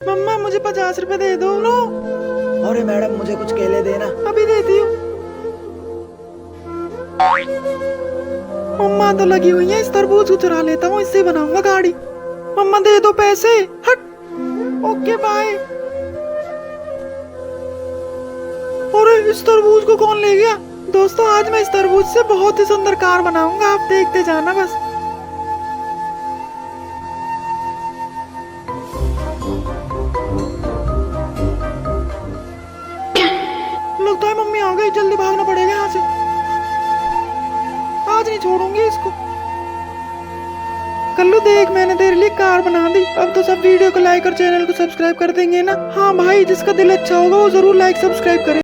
मम्मा मुझे 50 रुपए दे दो। लो। अरे मैडम मुझे कुछ केले देना। अभी देती हूँ। मम्मा तो लगी हुई है, इस तरबूज को चुरा लेता हूँ, इससे बनाऊंगा गाड़ी। मम्मा दे दो पैसे। हट। Okay bye. अरे इस तरबूज को कौन ले गया? दोस्तों आज मैं इस तरबूज से बहुत ही सुंदर कार बनाऊंगा, आप देखते जाना बस। लगता है मम्मी आ गई, जल्दी भागना पड़ेगा यहाँ से। आज नहीं छोड़ूंगी इसको। कल्लू देख, मैंने तेरे लिए कार बना दी। अब तो सब वीडियो को लाइक और चैनल को सब्सक्राइब कर देंगे ना? हाँ भाई, जिसका दिल अच्छा होगा वो जरूर लाइक सब्सक्राइब करे।